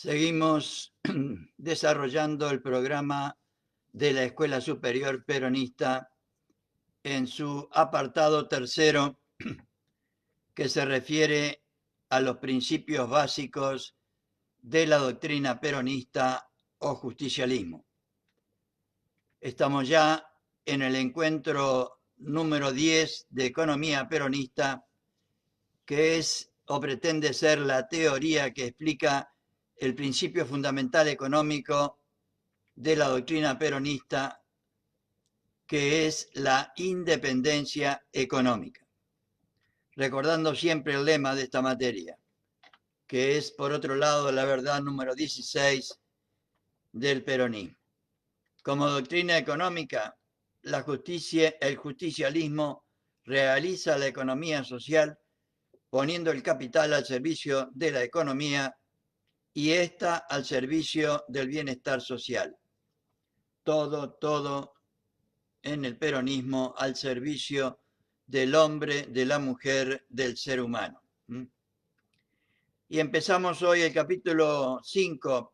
Seguimos desarrollando el programa de la Escuela Superior Peronista en su apartado tercero, que se refiere a los principios básicos de la doctrina peronista o justicialismo. Estamos ya en el encuentro número 10 de Economía Peronista, que es o pretende ser la teoría que explica el principio fundamental económico de la doctrina peronista, que es la independencia económica. Recordando siempre el lema de esta materia, que es, por otro lado, la verdad número 16 del peronismo. Como doctrina económica, el justicialismo realiza la economía social poniendo el capital al servicio de la economía y ésta al servicio del bienestar social. Todo en el peronismo al servicio del hombre, de la mujer, del ser humano. Y empezamos hoy el capítulo 5,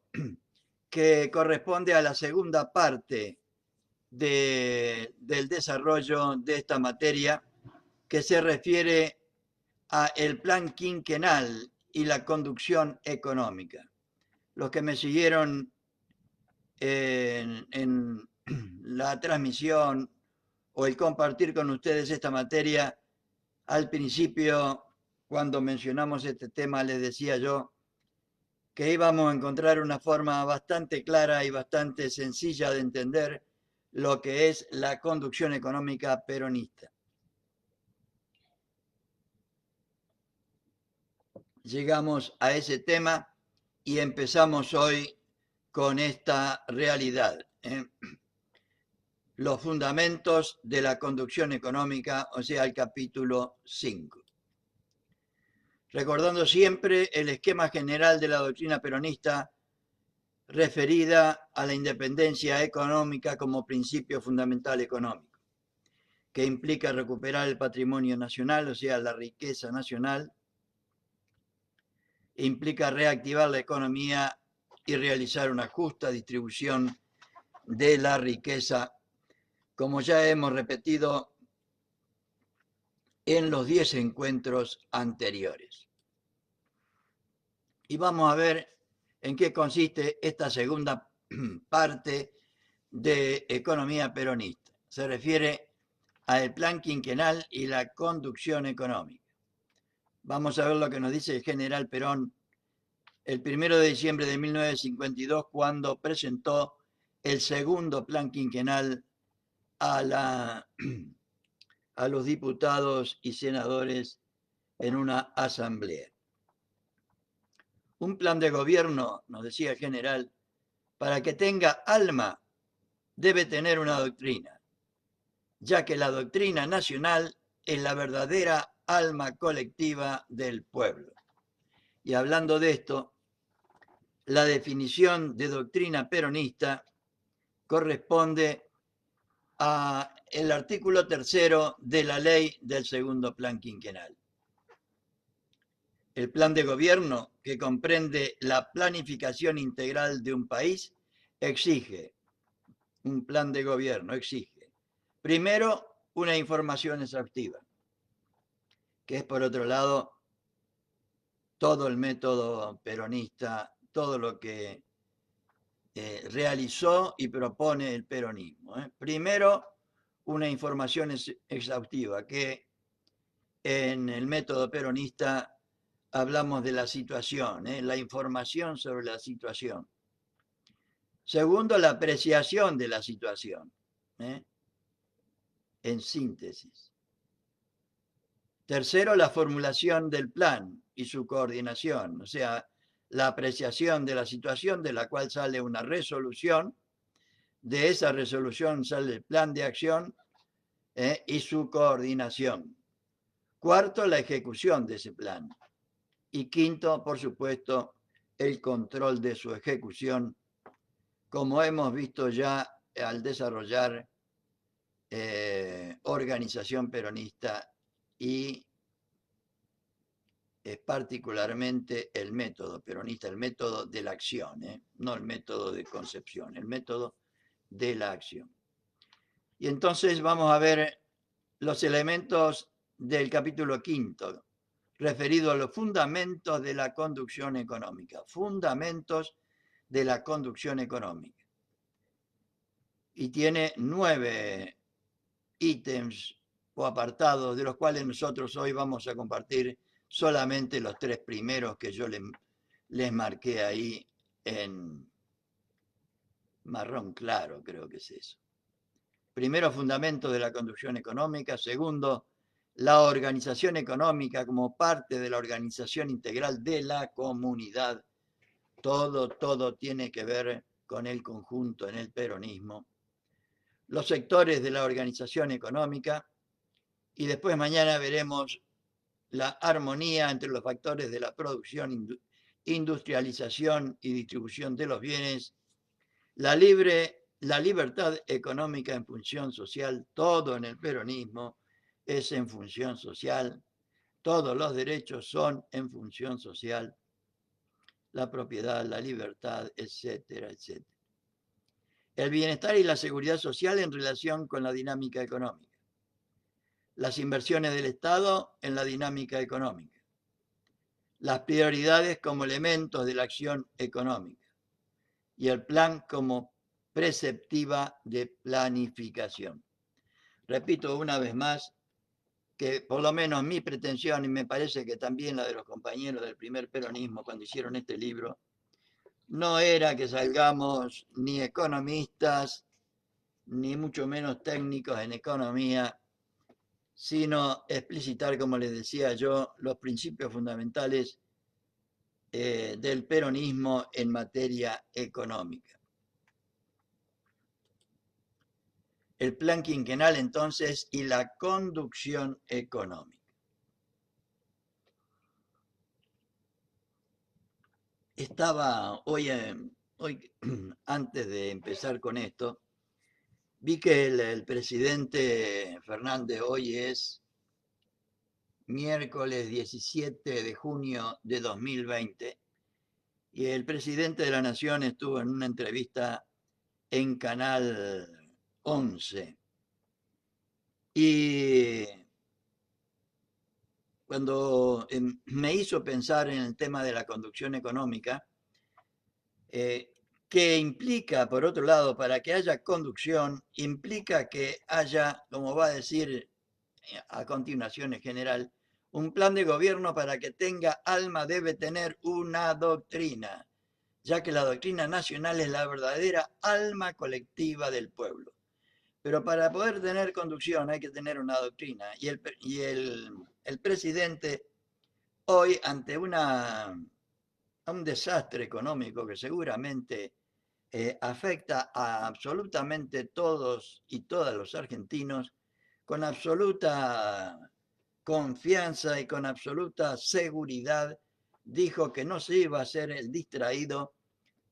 que corresponde a la segunda parte del desarrollo de esta materia, que se refiere a el plan quinquenal y la conducción económica. Los que me siguieron en la transmisión o el compartir con ustedes esta materia, al principio, cuando mencionamos este tema, les decía yo que íbamos a encontrar una forma bastante clara y bastante sencilla de entender lo que es la conducción económica peronista. Llegamos a ese tema y empezamos hoy con esta realidad. Los fundamentos de la conducción económica, o sea, el capítulo 5. Recordando siempre el esquema general de la doctrina peronista referida a la independencia económica como principio fundamental económico, que implica recuperar el patrimonio nacional, o sea, la riqueza nacional, implica reactivar la economía y realizar una justa distribución de la riqueza, como ya hemos repetido en los 10 encuentros anteriores. Y vamos a ver en qué consiste esta segunda parte de economía peronista. Se refiere al plan quinquenal y la conducción económica. Vamos a ver lo que nos dice el general Perón el 1 de diciembre de 1952, cuando presentó el segundo plan quinquenal a los diputados y senadores en una asamblea. Un plan de gobierno, nos decía el general, para que tenga alma, debe tener una doctrina, ya que la doctrina nacional es la verdadera alma colectiva del pueblo. Y hablando de esto, la definición de doctrina peronista corresponde al artículo 3 de la ley del segundo plan quinquenal. El plan de gobierno, que comprende la planificación integral de un país, exige, un plan de gobierno exige, primero, una información exhaustiva, que es, por otro lado, todo el método peronista, todo lo que realizó y propone el peronismo. Primero, una información exhaustiva, que en el método peronista hablamos de la situación, la información sobre la situación. Segundo, la apreciación de la situación, en síntesis. Tercero, la formulación del plan y su coordinación, o sea, la apreciación de la situación de la cual sale una resolución, de esa resolución sale el plan de acción y su coordinación. Cuarto, la ejecución de ese plan. Y quinto, por supuesto, el control de su ejecución, como hemos visto ya al desarrollar organización peronista y es particularmente el método peronista, el método de la acción, no el método de concepción, el método de la acción. Y entonces vamos a ver los elementos del capítulo 5, referido a los fundamentos de la conducción económica. Fundamentos de la conducción económica. Y tiene 9 ítems o apartados, de los cuales nosotros hoy vamos a compartir solamente los 3 primeros que yo les marqué ahí en marrón claro, creo que es eso. Primero, fundamento de la conducción económica. Segundo, la organización económica como parte de la organización integral de la comunidad. Todo tiene que ver con el conjunto en el peronismo. Los sectores de la organización económica. Y después mañana veremos la armonía entre los factores de la producción, industrialización y distribución de los bienes, la libertad económica en función social. Todo en el peronismo es en función social, todos los derechos son en función social, la propiedad, la libertad, etcétera, etcétera. El bienestar y la seguridad social en relación con la dinámica económica. Las inversiones del Estado en la dinámica económica. Las prioridades como elementos de la acción económica. Y el plan como preceptiva de planificación. Repito una vez más que por lo menos mi pretensión, y me parece que también la de los compañeros del primer peronismo cuando hicieron este libro, no era que salgamos ni economistas, ni mucho menos técnicos en economía, sino explicitar, como les decía yo, los principios fundamentales del peronismo en materia económica. El plan quinquenal entonces y la conducción económica. Estaba hoy antes de empezar con esto, vi que el presidente Fernández hoy es miércoles 17 de junio de 2020 y el presidente de la Nación estuvo en una entrevista en Canal 11 y cuando me hizo pensar en el tema de la conducción económica, que implica, por otro lado, para que haya conducción, implica que haya, como va a decir a continuación en general, un plan de gobierno para que tenga alma debe tener una doctrina, ya que la doctrina nacional es la verdadera alma colectiva del pueblo. Pero para poder tener conducción hay que tener una doctrina. Y el presidente hoy, ante un desastre económico que seguramente afecta a absolutamente todos y todas los argentinos, con absoluta confianza y con absoluta seguridad, dijo que no se iba a hacer el distraído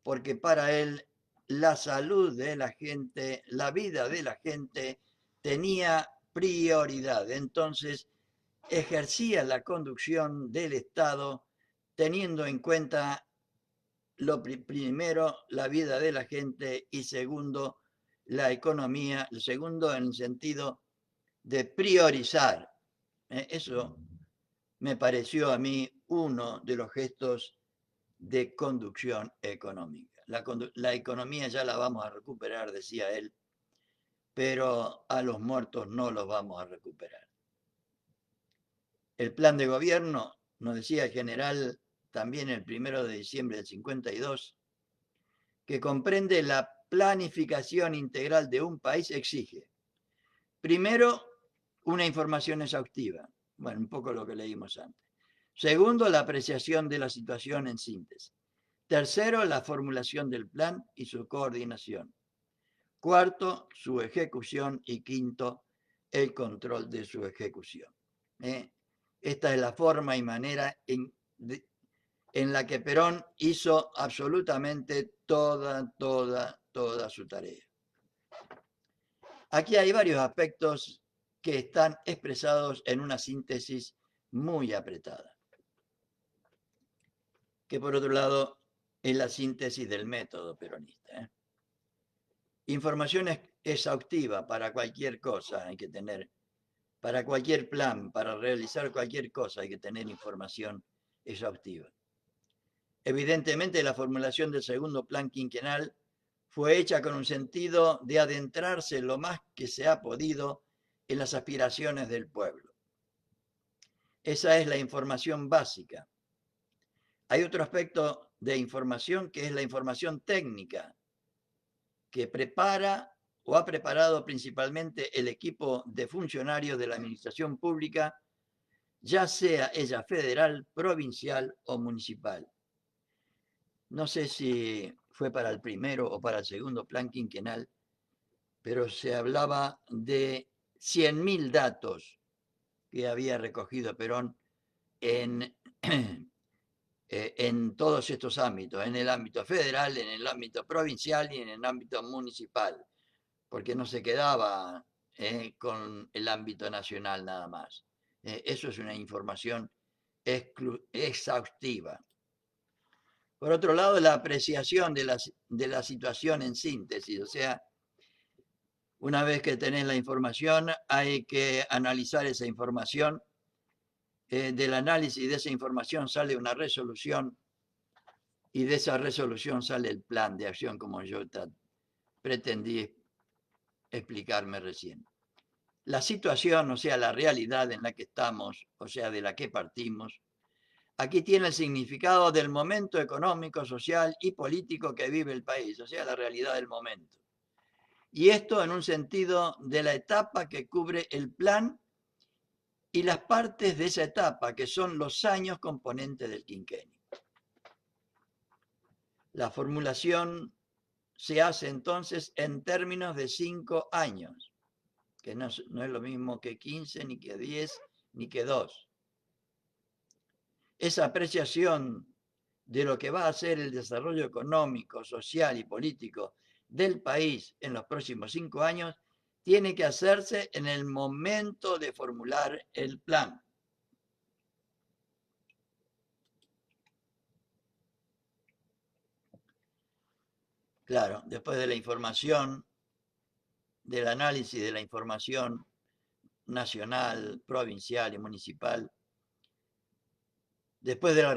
porque para él la salud de la gente, la vida de la gente tenía prioridad. Entonces ejercía la conducción del Estado teniendo en cuenta lo primero, la vida de la gente y segundo, la economía, segundo en el sentido de priorizar. Eso me pareció a mí uno de los gestos de conducción económica. La economía ya la vamos a recuperar, decía él, pero a los muertos no los vamos a recuperar. El plan de gobierno, nos decía el general también el 1 de diciembre del 52, que comprende la planificación integral de un país, exige, primero, una información exhaustiva. Bueno, un poco lo que leímos antes. Segundo, la apreciación de la situación en síntesis. Tercero, la formulación del plan y su coordinación. Cuarto, su ejecución. Y quinto, el control de su ejecución. Esta es la forma y manera en la que Perón hizo absolutamente toda su tarea. Aquí hay varios aspectos que están expresados en una síntesis muy apretada. que por otro lado es la síntesis del método peronista. Información exhaustiva para cualquier cosa hay que tener, para cualquier plan, para realizar cualquier cosa hay que tener información exhaustiva. Evidentemente la formulación del segundo plan quinquenal fue hecha con un sentido de adentrarse lo más que se ha podido en las aspiraciones del pueblo. Esa es la información básica. Hay otro aspecto de información que es la información técnica, que prepara o ha preparado principalmente el equipo de funcionarios de la administración pública, ya sea ella federal, provincial o municipal. No sé si fue para el primero o para el segundo plan quinquenal, pero se hablaba de 100.000 datos que había recogido Perón en, en todos estos ámbitos, en el ámbito federal, en el ámbito provincial y en el ámbito municipal, porque no se quedaba con el ámbito nacional nada más. Eso es una información exhaustiva. Por otro lado, la apreciación de la situación en síntesis, o sea, una vez que tenés la información, hay que analizar esa información. Del análisis de esa información sale una resolución y de esa resolución sale el plan de acción, como yo pretendí explicarme recién. La situación, o sea, la realidad en la que estamos, o sea, de la que partimos, aquí tiene el significado del momento económico, social y político que vive el país, o sea, la realidad del momento. Y esto en un sentido de la etapa que cubre el plan y las partes de esa etapa, que son los años componentes del quinquenio. La formulación se hace entonces en términos de 5 años, que no es lo mismo que 15, ni que 10, ni que 2. Esa apreciación de lo que va a ser el desarrollo económico, social y político del país en los próximos 5 años tiene que hacerse en el momento de formular el plan. Claro, después de la información, del análisis de la información nacional, provincial y municipal, después de la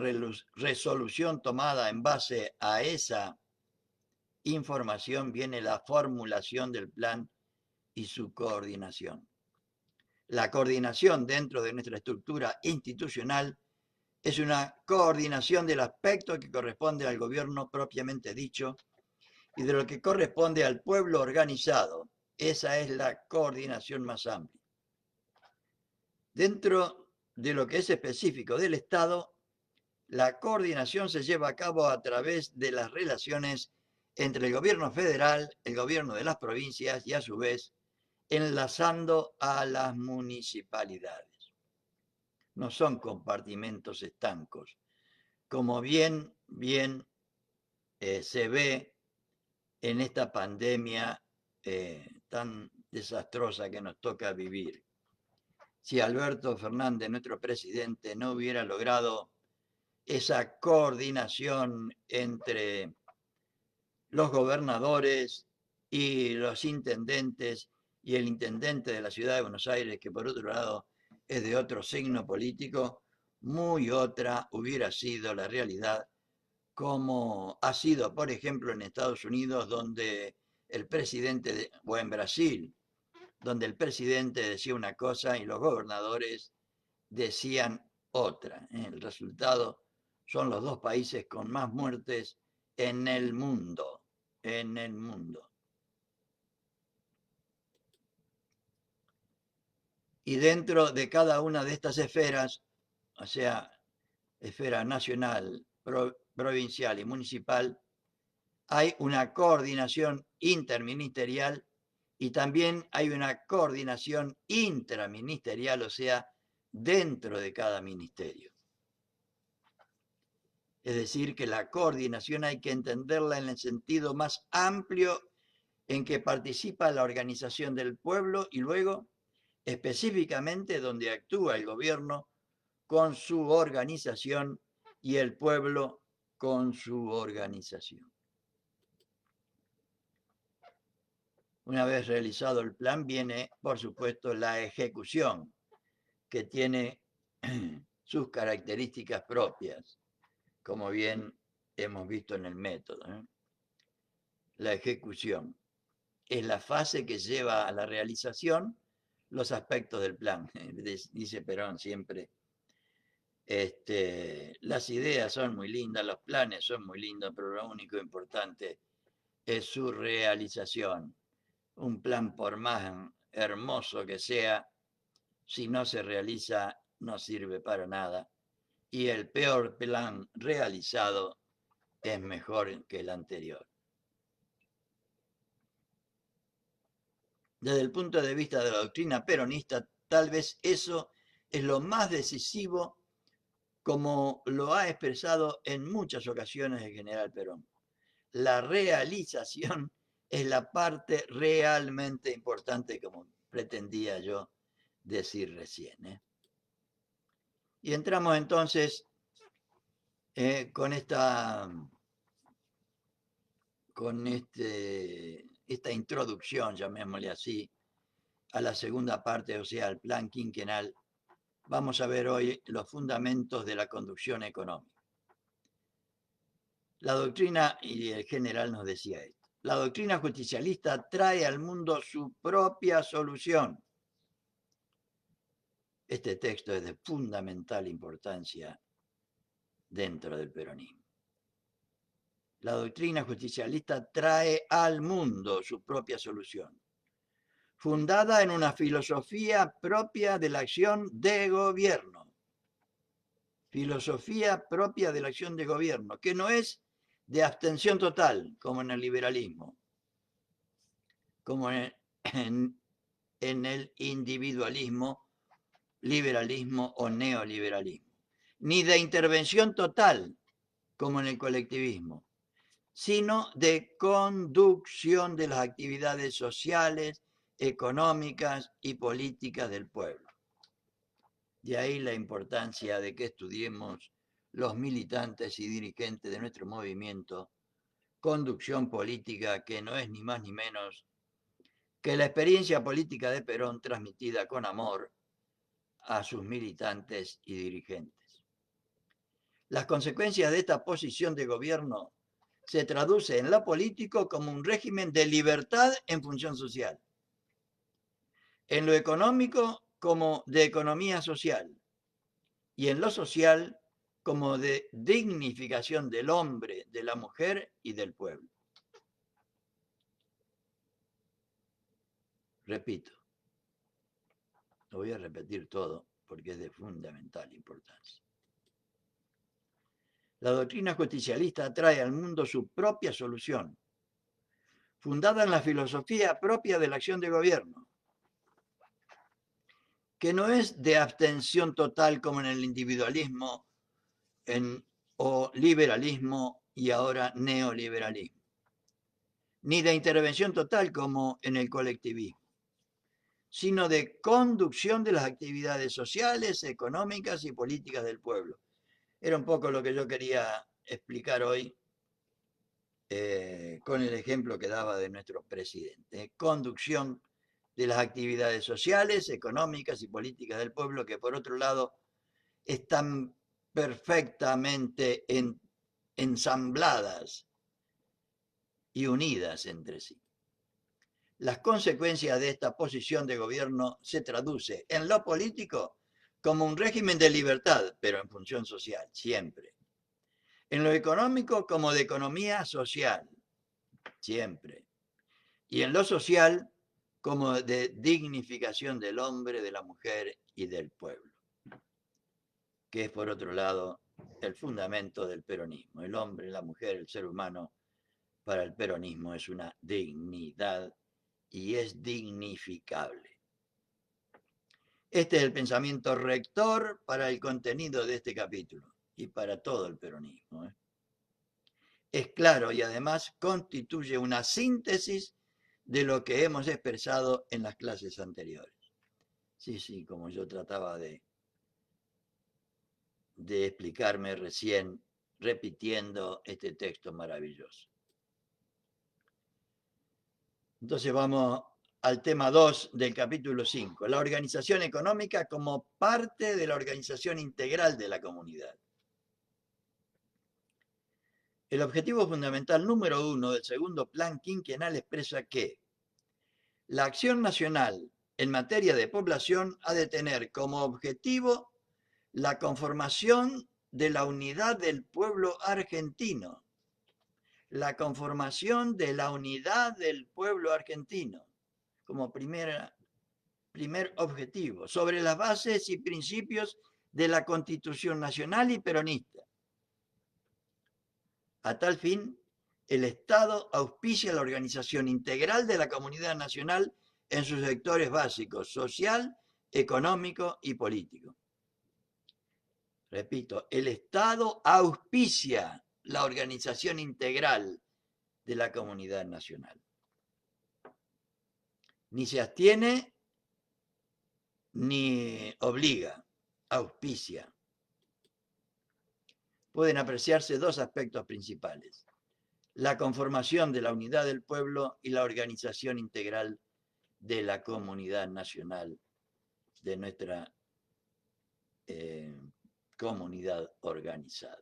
resolución tomada en base a esa información, viene la formulación del plan y su coordinación. La coordinación dentro de nuestra estructura institucional es una coordinación del aspecto que corresponde al gobierno propiamente dicho y de lo que corresponde al pueblo organizado. Esa es la coordinación más amplia. Dentro de lo que es específico del Estado, la coordinación se lleva a cabo a través de las relaciones entre el gobierno federal, el gobierno de las provincias y a su vez enlazando a las municipalidades. No son compartimentos estancos, como bien se ve en esta pandemia tan desastrosa que nos toca vivir. Si Alberto Fernández, nuestro presidente, no hubiera logrado esa coordinación entre los gobernadores y los intendentes y el intendente de la ciudad de Buenos Aires, que por otro lado es de otro signo político, muy otra hubiera sido la realidad, como ha sido, por ejemplo, en Estados Unidos, donde el presidente, o en Brasil, donde el presidente decía una cosa y los gobernadores decían otra. El resultado son los dos países con más muertes en el mundo. En el mundo. Y dentro de cada una de estas esferas, o sea, esfera nacional, provincial y municipal, hay una coordinación interministerial y también hay una coordinación intraministerial, o sea, dentro de cada ministerio. Es decir, que la coordinación hay que entenderla en el sentido más amplio en que participa la organización del pueblo y luego específicamente donde actúa el gobierno con su organización y el pueblo con su organización. Una vez realizado el plan, viene, por supuesto, la ejecución, que tiene sus características propias, como bien hemos visto en el método. La ejecución es la fase que lleva a la realización los aspectos del plan. Dice Perón siempre, las ideas son muy lindas, los planes son muy lindos, pero lo único importante es su realización. Un plan, por más hermoso que sea, si no se realiza, no sirve para nada. Y el peor plan realizado es mejor que el anterior. Desde el punto de vista de la doctrina peronista, tal vez eso es lo más decisivo, como lo ha expresado en muchas ocasiones el general Perón. La realización es la parte realmente importante, como pretendía yo decir recién. Y entramos entonces con esta introducción, llamémosle así, a la segunda parte, o sea, al plan quinquenal. Vamos a ver hoy los fundamentos de la conducción económica. La doctrina, y el general nos decía esto, la doctrina justicialista trae al mundo su propia solución. Este texto es de fundamental importancia dentro del peronismo. La doctrina justicialista trae al mundo su propia solución, fundada en una filosofía propia de la acción de gobierno. Filosofía propia de la acción de gobierno, que no es de abstención total, como en el liberalismo, como en el individualismo, liberalismo o neoliberalismo, ni de intervención total, como en el colectivismo, sino de conducción de las actividades sociales, económicas y políticas del pueblo. De ahí la importancia de que estudiemos los militantes y dirigentes de nuestro movimiento, conducción política, que no es ni más ni menos que la experiencia política de Perón transmitida con amor a sus militantes y dirigentes. Las consecuencias de esta posición de gobierno se traduce en lo político como un régimen de libertad en función social, en lo económico como de economía social, y en lo social como de dignificación del hombre, de la mujer y del pueblo. Repito, lo voy a repetir todo porque es de fundamental importancia. La doctrina justicialista trae al mundo su propia solución, fundada en la filosofía propia de la acción de gobierno, que no es de abstención total como en el individualismo o liberalismo y ahora neoliberalismo, ni de intervención total como en el colectivismo, sino de conducción de las actividades sociales, económicas y políticas del pueblo. Era un poco lo que yo quería explicar hoy con el ejemplo que daba de nuestro presidente. Conducción de las actividades sociales, económicas y políticas del pueblo, que por otro lado están perfectamente ensambladas y unidas entre sí. Las consecuencias de esta posición de gobierno se traduce en lo político como un régimen de libertad, pero en función social, siempre. En lo económico como de economía social, siempre. Y en lo social como de dignificación del hombre, de la mujer y del pueblo, que es por otro lado el fundamento del peronismo. El hombre, la mujer, el ser humano, para el peronismo es una dignidad y es dignificable. Este es el pensamiento rector para el contenido de este capítulo y para todo el peronismo. Es claro y además constituye una síntesis de lo que hemos expresado en las clases anteriores. Sí, como yo trataba de explicarme recién repitiendo este texto maravilloso. Entonces vamos al tema 2 del capítulo 5, la organización económica como parte de la organización integral de la comunidad. El objetivo fundamental número 1 del segundo plan quinquenal expresa que la acción nacional en materia de población ha de tener como objetivo la conformación de la unidad del pueblo argentino. La conformación de la unidad del pueblo argentino como primer objetivo, sobre las bases y principios de la Constitución Nacional y peronista. A tal fin, el Estado auspicia la organización integral de la comunidad nacional en sus sectores básicos, social, económico y político. Repito, el Estado auspicia la organización integral de la comunidad nacional. Ni se abstiene ni obliga, auspicia. Pueden apreciarse dos aspectos principales: la conformación de la unidad del pueblo y la organización integral de la comunidad nacional, de nuestra comunidad organizada.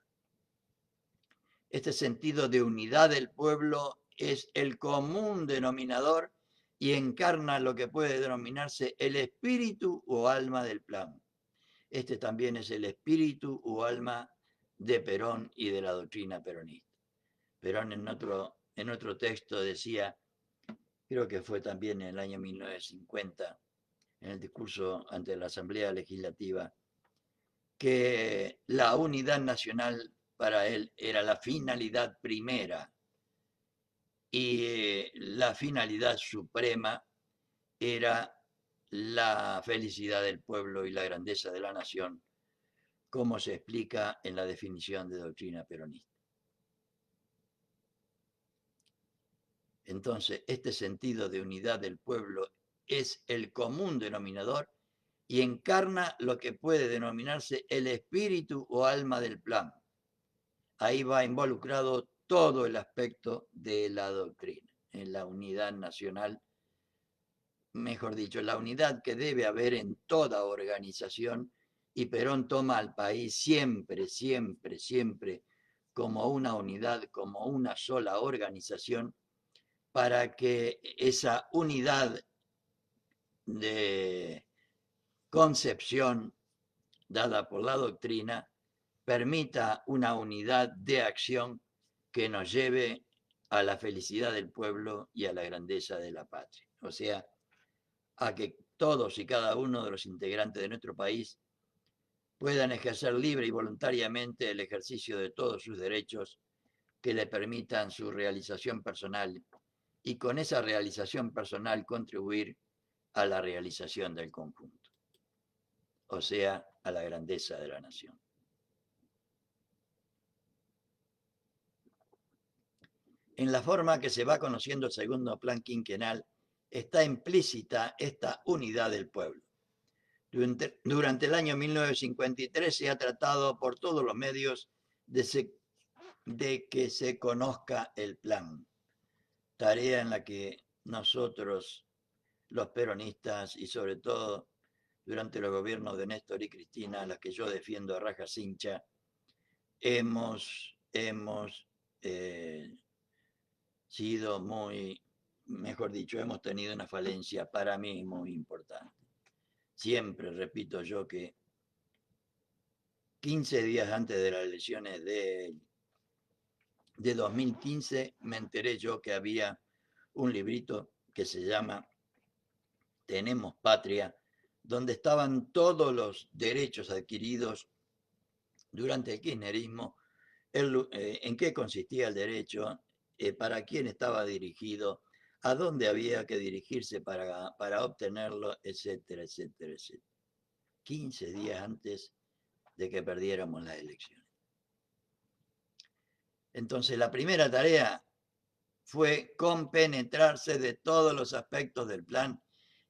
Este sentido de unidad del pueblo es el común denominador y encarna lo que puede denominarse el espíritu o alma del plan. Este también es el espíritu o alma de Perón y de la doctrina peronista. Perón en otro texto decía, creo que fue también en el año 1950, en el discurso ante la Asamblea Legislativa, que la unidad nacional para él era la finalidad primera y la finalidad suprema era la felicidad del pueblo y la grandeza de la nación, como se explica en la definición de doctrina peronista. Entonces, este sentido de unidad del pueblo es el común denominador y encarna lo que puede denominarse el espíritu o alma del plan. Ahí va involucrado todo el aspecto de la doctrina, en la unidad nacional, mejor dicho, la unidad que debe haber en toda organización, y Perón toma al país siempre, siempre, siempre como una unidad, como una sola organización, para que esa unidad de concepción dada por la doctrina permita una unidad de acción que nos lleve a la felicidad del pueblo y a la grandeza de la patria. O sea, a que todos y cada uno de los integrantes de nuestro país puedan ejercer libre y voluntariamente el ejercicio de todos sus derechos que le permitan su realización personal y con esa realización personal contribuir a la realización del conjunto, o sea, a la grandeza de la nación. En la forma que se va conociendo el segundo plan quinquenal está implícita esta unidad del pueblo. Durante el año 1953 se ha tratado por todos los medios de que se conozca el plan, tarea en la que nosotros, los peronistas, y sobre todo durante los gobiernos de Néstor y Cristina, a las que yo defiendo a raja cincha, hemos sido muy, mejor dicho, hemos tenido una falencia para mí muy importante. Siempre repito yo que 15 días antes de las elecciones de 2015 me enteré yo que había un librito que se llama Tenemos Patria, donde estaban todos los derechos adquiridos durante el kirchnerismo, en qué consistía el derecho, para quién estaba dirigido, a dónde había que dirigirse para obtenerlo, etcétera, etcétera, etcétera. 15 días antes de que perdiéramos las elecciones. Entonces, la primera tarea fue compenetrarse de todos los aspectos del plan,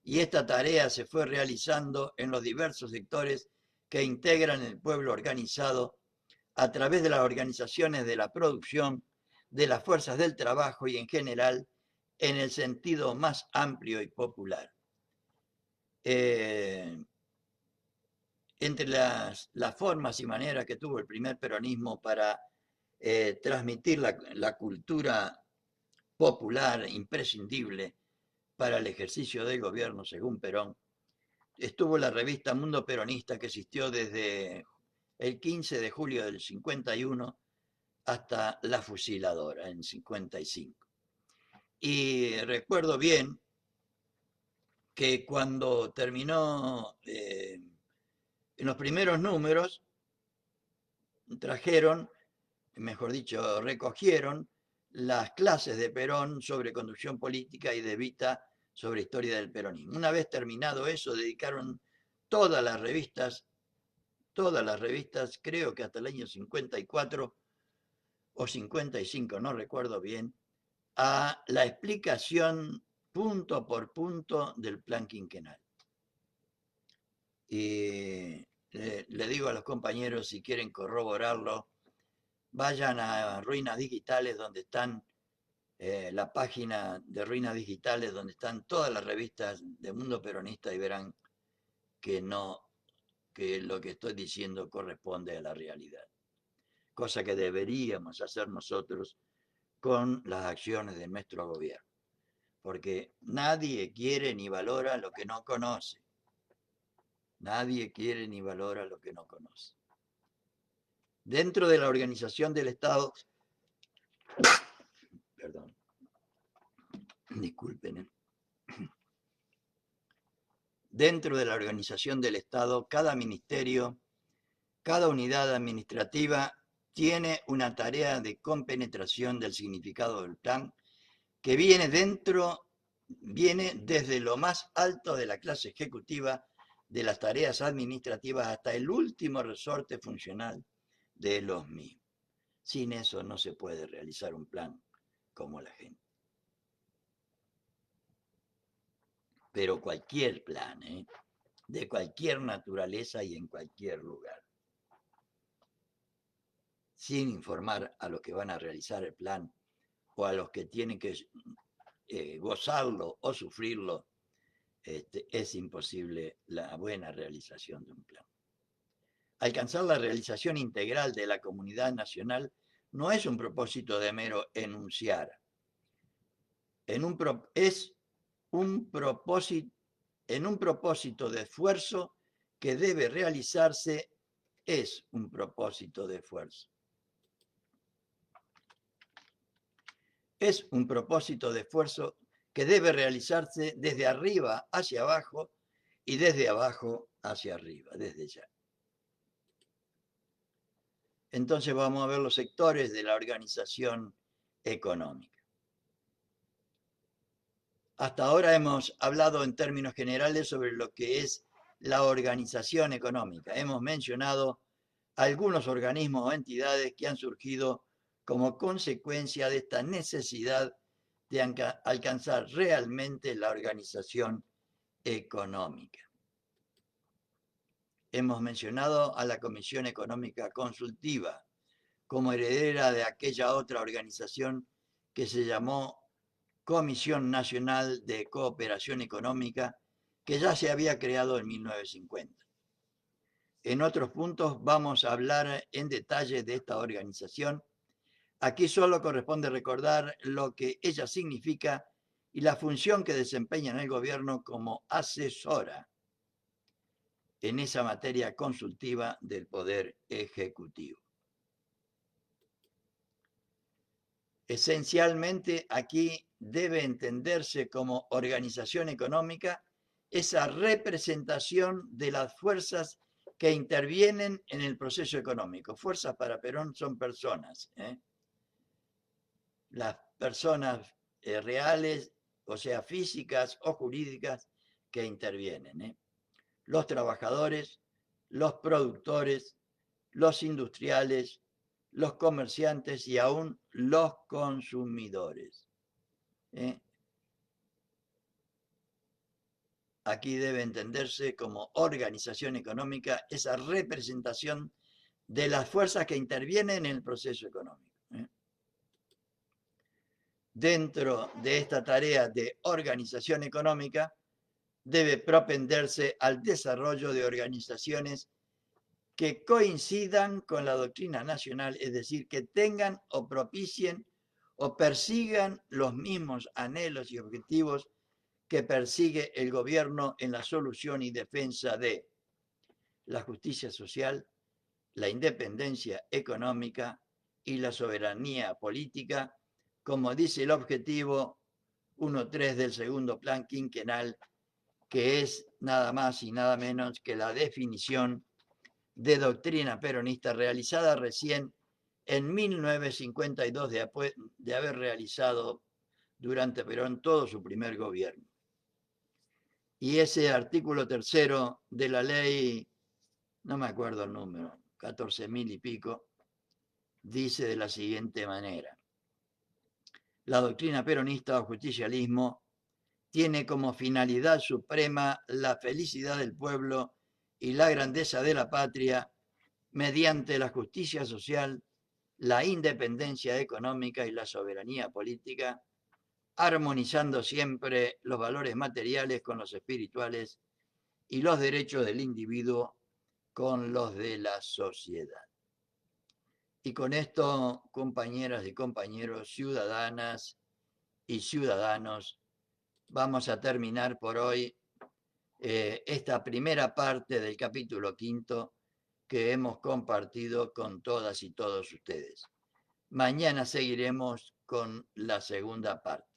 y esta tarea se fue realizando en los diversos sectores que integran el pueblo organizado a través de las organizaciones de la producción, de las fuerzas del trabajo y en general en el sentido más amplio y popular. Entre las formas y maneras que tuvo el primer peronismo para transmitir la cultura popular imprescindible para el ejercicio del gobierno, según Perón, estuvo la revista Mundo Peronista, que existió desde el 15 de julio del 51 hasta La Fusiladora en 55. Y recuerdo bien que cuando terminó en los primeros números, trajeron, mejor dicho, recogieron las clases de Perón sobre conducción política y de Evita sobre historia del peronismo. Una vez terminado eso, dedicaron todas las revistas, creo que hasta el año 54 o 55, no recuerdo bien, a la explicación punto por punto del plan quinquenal. Y le digo a los compañeros, si quieren corroborarlo, vayan a Ruinas Digitales, donde están la página de Ruinas Digitales, donde están todas las revistas de Mundo Peronista, y verán que lo que estoy diciendo corresponde a la realidad. Cosa que deberíamos hacer nosotros con las acciones de nuestro gobierno. Porque nadie quiere ni valora lo que no conoce. Nadie quiere ni valora lo que no conoce. Dentro de la organización del Estado, perdón, disculpen, dentro de la organización del Estado, cada ministerio, cada unidad administrativa tiene una tarea de compenetración del significado del plan que viene desde lo más alto de la clase ejecutiva de las tareas administrativas hasta el último resorte funcional de los mismos. Sin eso no se puede realizar un plan como la gente. Pero cualquier plan, de cualquier naturaleza y en cualquier lugar. Sin informar a los que van a realizar el plan o a los que tienen que gozarlo o sufrirlo, es imposible la buena realización de un plan. Alcanzar la realización integral de la comunidad nacional no es un propósito de mero enunciar. Es un propósito de esfuerzo que debe realizarse, es un propósito de esfuerzo. Es un propósito de esfuerzo que debe realizarse desde arriba hacia abajo y desde abajo hacia arriba, desde ya. Entonces vamos a ver los sectores de la organización económica. Hasta ahora hemos hablado en términos generales sobre lo que es la organización económica. Hemos mencionado algunos organismos o entidades que han surgido como consecuencia de esta necesidad de alcanzar realmente la organización económica. Hemos mencionado a la Comisión Económica Consultiva como heredera de aquella otra organización que se llamó Comisión Nacional de Cooperación Económica, que ya se había creado en 1950. En otros puntos vamos a hablar en detalle de esta organización. Aquí solo corresponde recordar lo que ella significa y la función que desempeña en el gobierno como asesora en esa materia consultiva del Poder Ejecutivo. Esencialmente, aquí debe entenderse como organización económica esa representación de las fuerzas que intervienen en el proceso económico. Fuerzas para Perón son personas. Las personas reales, o sea, físicas o jurídicas, que intervienen. Los trabajadores, los productores, los industriales, los comerciantes y aún los consumidores. Aquí debe entenderse como organización económica esa representación de las fuerzas que intervienen en el proceso económico. Dentro de esta tarea de organización económica, debe propenderse al desarrollo de organizaciones que coincidan con la doctrina nacional, es decir, que tengan o propicien o persigan los mismos anhelos y objetivos que persigue el gobierno en la solución y defensa de la justicia social, la independencia económica y la soberanía política, como dice el objetivo 1.3 del segundo plan quinquenal, que es nada más y nada menos que la definición de doctrina peronista realizada recién en 1952 de haber realizado durante Perón todo su primer gobierno. Y ese artículo tercero de la ley, no me acuerdo el número, 14.000 y pico, dice de la siguiente manera: la doctrina peronista o justicialismo tiene como finalidad suprema la felicidad del pueblo y la grandeza de la patria mediante la justicia social, la independencia económica y la soberanía política, armonizando siempre los valores materiales con los espirituales y los derechos del individuo con los de la sociedad. Y con esto, compañeras y compañeros, ciudadanas y ciudadanos, vamos a terminar por hoy esta primera parte del capítulo 5 que hemos compartido con todas y todos ustedes. Mañana seguiremos con la segunda parte.